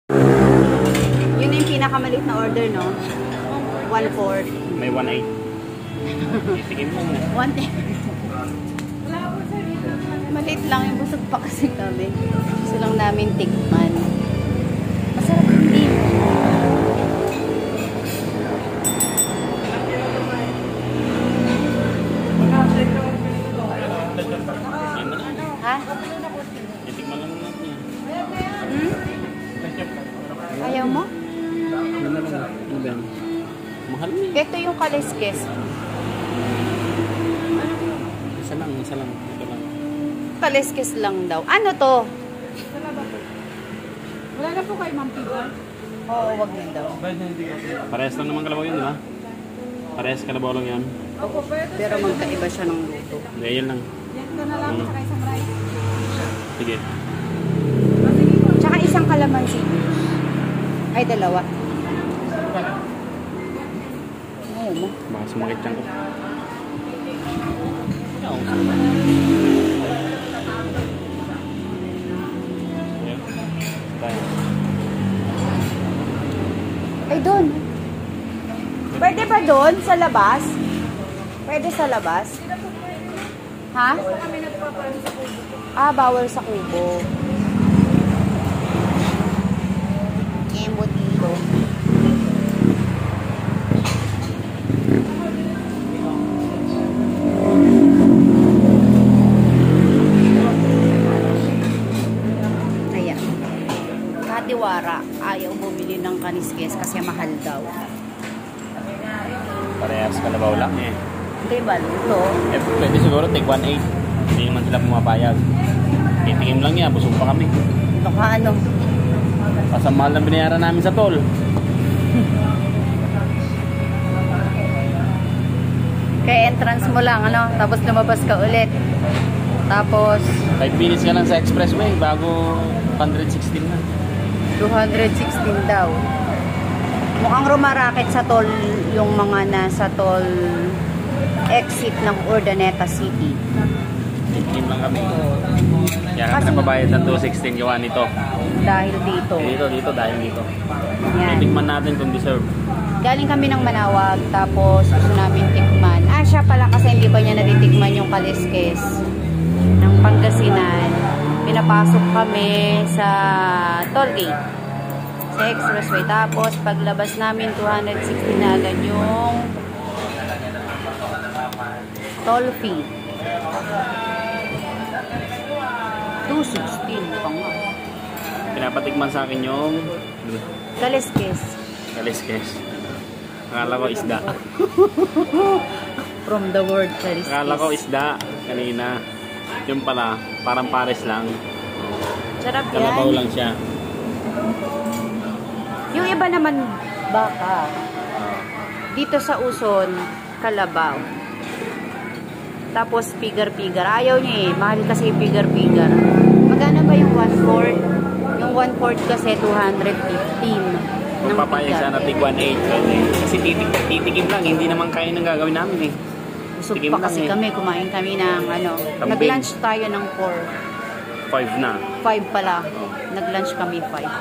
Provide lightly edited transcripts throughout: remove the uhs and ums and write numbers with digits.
Yun yung pinakamaliit na order, no? 1/4. May 1/8. Titigim mo na. 1/10. Maliit lang yung busog pa kasi kami. Gusto lang namin tikman. Masarap hindi. Ha? Titigman lang natin yan. Ayaw mo? Ano ba yan? Mahal mo. Ito yung kaliskes. Isa lang. Ito lang. Kaliskes lang daw. Ano to? Wala na po kay Ma'am Piba. Oo, wag na daw. Parehas lang naman kalabaw yun, di ba? Parehas kalabaw lang yan. Opo, Pero magkaiba siya ng luto. Hindi, yan lang. yan ko na lang sa isang rice. Sige. Tsaka isang kalamansi. Ay, dalawa. Ayaw mo. Baka sumakit yan ko. Oo. Ayan. Tayo. Ay, doon. Pwede ba doon? Sa labas? Pwede sa labas? Ha? Kami nagpapaano sa kubo. Ah, bawal sa kubo. Kembo dito. Ayan. Katiwara, ayaw bumili ng kaniskes kasi mahal daw. Parehas kalabaw lang eh. Hindi ba luto? Eh, pwede siguro take 1/8. Hindi naman sila pumapayag. Titingin lang yan, busog pa kami. Baka ano? Pasang mahal na binayaran namin sa toll. Kaya entrance mo lang, ano? Tapos lumabas ka ulit. Tapos 5 minutes ka lang sa expressway bago 116 na. 216 daw. Mukhang rumaraket sa toll yung mga nasa toll exit ng Urdaneta City. Titingin lang kami. Kaya kami Kasi- napabayad ng 216 gawa nito. Dahil dito. Dahil dito. Yan. Titikman natin kung deserve. Galing kami ng Manawag, tapos gusto namin tikman. Ah, siya pala kasi hindi pa niya natitikman yung kaliskes ng Pangasinan. Pinapasok kami sa toll gate, sa expressway. Tapos paglabas namin, 260 na agad yung toll fee. 216 pa nga. Pinapatikman sa akin yung Kaliskes. kaliskes. Akala ko isda. From the word kaliskes. Akala ko isda kanina. Yung pala, parang pares lang. Sarap Kalabaw yan. lang siya. Yung iba naman, baka. Dito sa Uson, kalabaw. Tapos, pigar-pigar. Ayaw niya eh. Mahal kasi pigar-pigar. Magkano ba yung 1/4? Yung 1/4 kasi 215. ng Papayag pigar. sana tig 1/8. Kasi titikim lang. Hindi naman kaya ng gagawin namin eh. Busog tikim pa lang kasi eh. kami. Kumain kami ng ano. Kambing. Nag-lunch tayo ng 4. 5 na. 5 pala. Nag-lunch kami 5.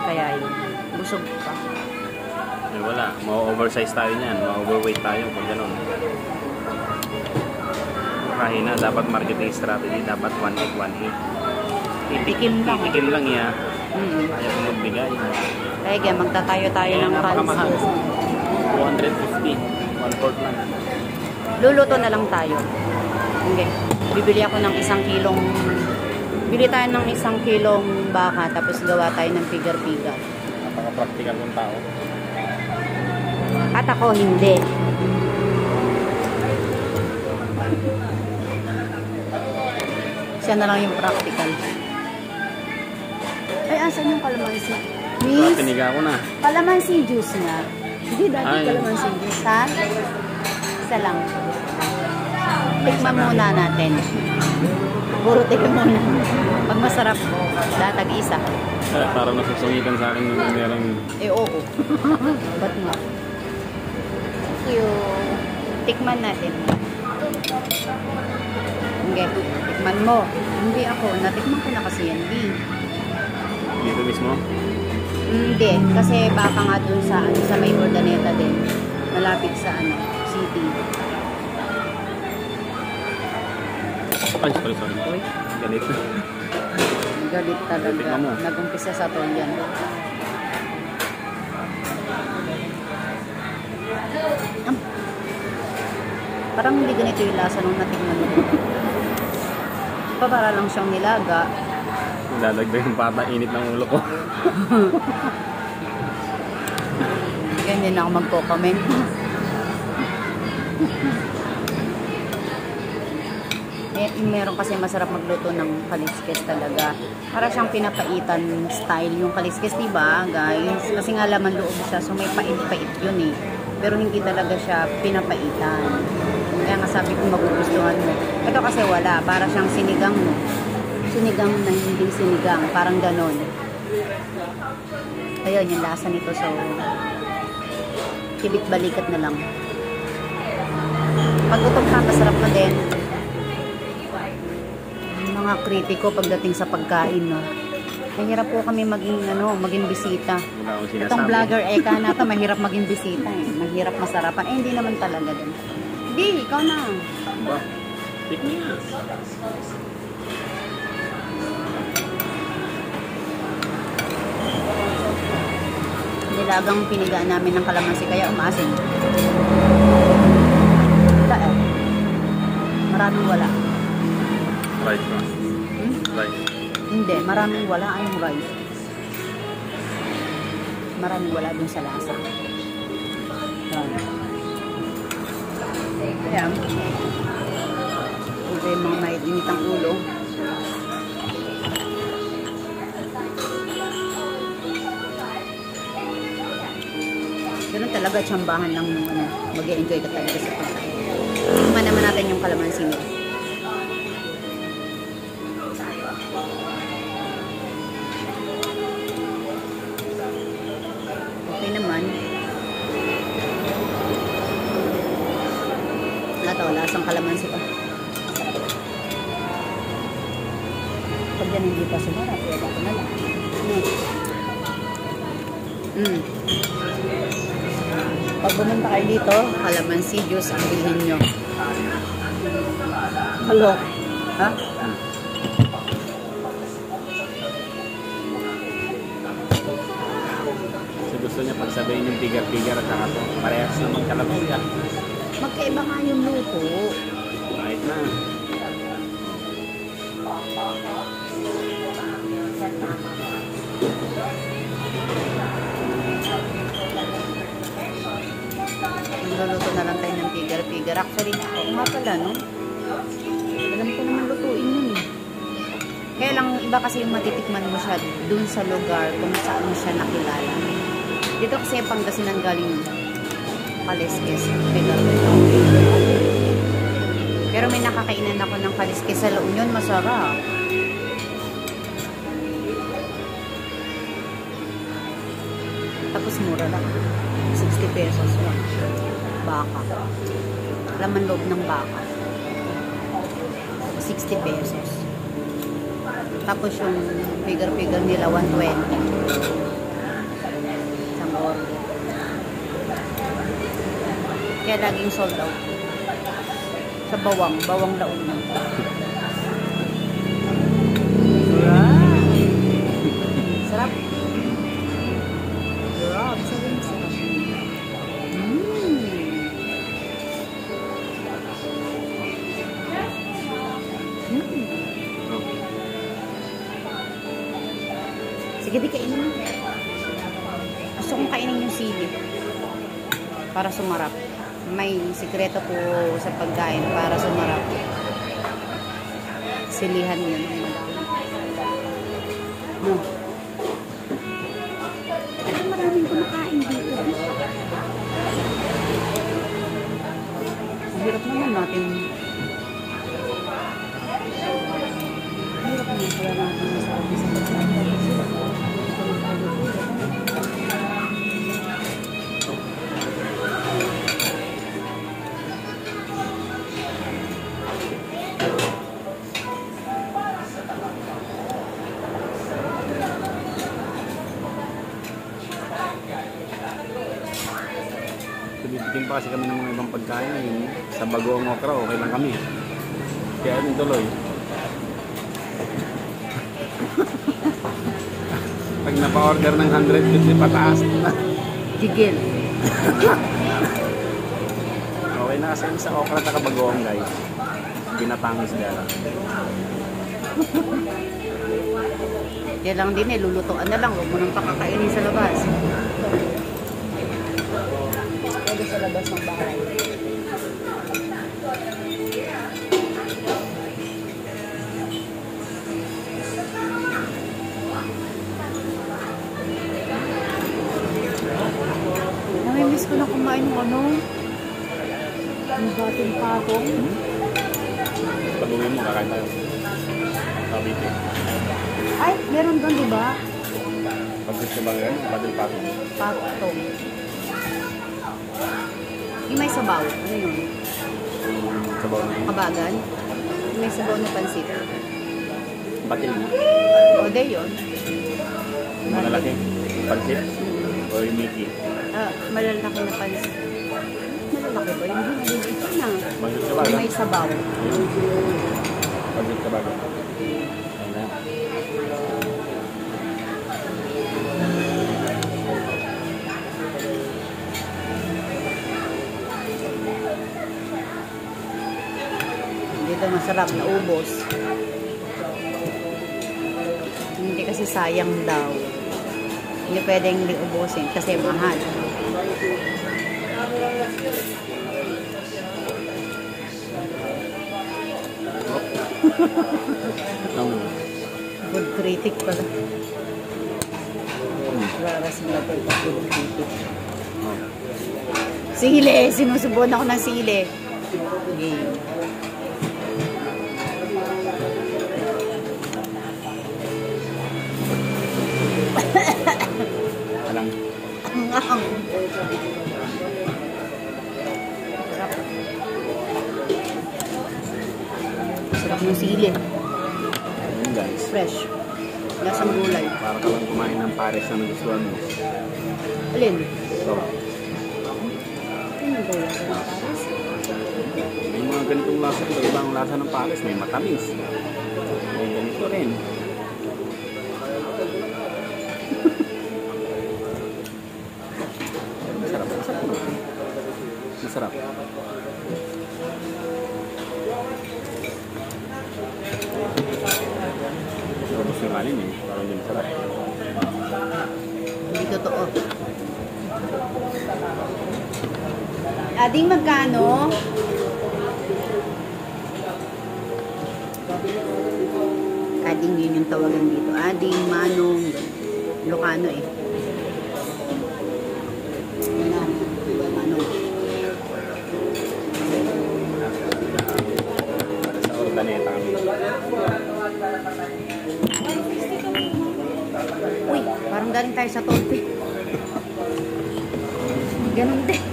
Kaya yun. Busog pa. Eh wala. Ma-oversize tayo niyan. Ma-overweight tayo pag gano'n. Kahina. Dapat marketing strategy. Dapat 1/8, 1/8. Tikim lang. Titikim lang ya. Ayaw ko magbigay. Kaya magtatayo tayo ng napakamahal. kaliskes. 250. 1/4 lang. Luluto na lang tayo. Okay. Bibili ako ng 1 kilong, bili tayo ng 1 kilong baka, tapos gawa tayo ng pigar-pigar. Napaka-practical ng tao. At ako hindi. Siya na lang yung practical. Ay, asan yung kalamansi? Miss, Piniga ko na. kalamansi juice nga. Hindi dati Ay. kalamansi juice, ha? Isa lang. Tikman muna natin. Puro tikman muna. Pag masarap, datag isa. Parang nasusungitan sa akin nung merong... Eh, oo. Ba't nga? Thank you. Tikman natin. Okay, tikman mo. Hindi ako. Natikman ko na kasi yan. Di. Dito mismo? Hindi, kasi baka nga dun sa may Urdaneta din. Malapit sa city. Ay, sorry. Uy, Galit. galit talaga. Tingnan mo. Nag-umpisa sa tol yan. Parang hindi ganito yung lasa nung natingnan mo. Para lang siyang nilaga. Lalagdag yung pata, init ng ulo ko. Ganyan ako magko-comment. Meron kasi masarap magluto ng kaliskes talaga. Para siyang pinapaitan style yung kaliskes, diba guys? Kasi nga laman loob siya, so may pait-pait yun eh. Pero hindi talaga siya pinapaitan. Kaya nga sabi ko magugustuhan mo. Ito kasi wala, para siyang sinigang mo. Sinigang na hindi sinigang, parang ganon. Ayun, yung lasa nito, so kibit-balikat na lang. Pag gutom ka, masarap na din. Mga kritiko pagdating sa pagkain, no. Mahirap po kami maging bisita. Itong vlogger Eka na to, mahirap maging bisita eh. Mahirap masarapan. Eh, hindi naman talaga din. Hindi, ikaw na. Ba? Tik niya. Nilagang pinigaan namin ng kalamansi, kaya umaasin. Wala eh. Maraming wala. Rice ba? Rice. Hindi, maraming wala ang rice. Maraming wala dun sa lasa. Ayan. Ito yung mga maiinit ang ulo. Ganun talaga, tsambahan lang nung mag-i-enjoy ka talaga sa pagkain. Tingnan naman natin yung kalamansi nila. Okay naman. Lasang kalamansi pa. Pag yan hindi pa sumarap, pwede ko na lang. Pag bumunta kayo dito, kalamansi juice ang bilhin nyo. Hello? Ha? So gusto niya pagsabihin yung tigar-tigar at saka to. Parehas naman kalamansi. Magkaiba nga yung luto. Kahit na. Magluluto na lang tayo ng tigar-tigar. Actually, oo nga pala, no? Alam ko naman lutuin yun eh. Kaya lang, iba kasi yung matitikman mo siya dun sa lugar kung saan mo siya nakilala. Dito kasi Pangasinan galing kaliskes. Pero may nakakainan ako ng kaliskes sa La Union, masarap. Tapos mura lang. 60 pesos lang. Baka. Laman loob ng baka. 60 pesos. Tapos yung figure nila 120. Isang order. Kaya laging sold out. Sa bawang La Union. Sarap. Sarap. Sarap. Sige, di kainin mo. Gusto kong kainin yung sili. Para sumarap. May sikreto po sa pagkain para sumarap. Silihan yun. No. Pero maraming kumakain dito. Ang hirap naman natin. Ang hirap naman kaya natin masabi sa pagkain. Nagtitim pa kasi kami ng mga ibang pagkain. Yung sa bagoong okra, okay lang kami. Kaya yung tuloy. Pag napa-order ng 150 pataas na. Tigil. Okay na kasi sa okra at bagoong guys. Ginatangis dala. Kaya lang din eh, lulutuan na lang. Huwag mo nang pakakainin sa labas. Pwede sa labas ng bahay. Namimiss ko na kumain ng ano. Ang dating patong. Pag-uwi mo, kakain tayo. Kabiti. Ay, meron doon, di ba? Pag gusto ba yan, badal patong. Patong. Yung may sabaw. Ano yun? Sabaw na yun. Kabagan. Yung may sabaw na pansit. Batil mo. O, de yun. Malalaki. Pansit. O yung Mickey. Ah, malalaki na pansit. Malalaki ba? Yung hindi na. Pansit ka Yung baga. may sabaw. Pansit ka baga. Ayun na. Dito masarap na ubos. Hindi kasi sayang daw. Hindi pwedeng hindi ubusin kasi mahal. Good critic pala. Rarasin na ito. Good critic. Sile! Sinusubuan ako ng sile. Game. Alang. Ang sarap ng sili. Ayun guys. Fresh. Lasang gulay. Para ka lang kumain ng pares na nagustuhan mo. Alin? So, Ano ba yung pares? may mga ganitong lasa. Ibang lasa ng pares. May matamis. May ganito rin. Masarap. Masarap. Ubus yung kanin eh. Parang hindi masarap. Hindi totoo. Ading magkano? Ading yun yung tawagan dito. Ading, manong, Ilocano eh. Yan. Manong. Sa ordaneta kami. Uy, parang galing tayo sa Tolpe. Ganun din.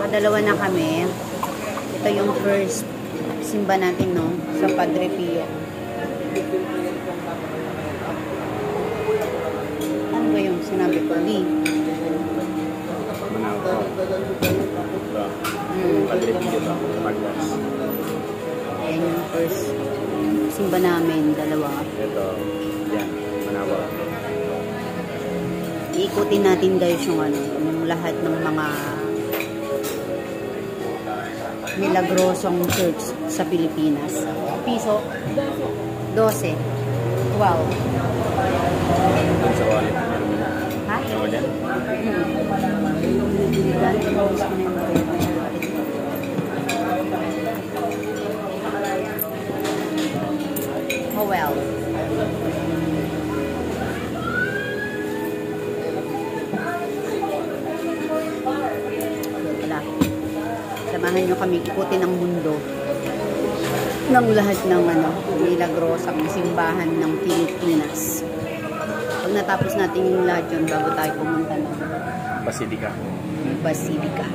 Dalawa na kami. Ito yung first simba natin, no? Sa Padre Pio. Ano ba yung sinabi ko? Lee. Manaw ko. Padre Pio ba? Pagwas. Ayan yung first simba namin, dalawa. Ito. Yan. Manawa. Iikutin natin guys yung ano, yung lahat ng mga milagrosong church sa Pilipinas. Piso? 12. 12. Doon sa wallet. Meron mo na. Ha? Meron dyan. Oh well. Wala. Samahan nyo kami ikutin ang mundo ng lahat ng ano, milagrosang simbahan ng Pilipinas. Pag natapos natin yung lahat yun, bago tayo pumunta ng Basilica. Basilica.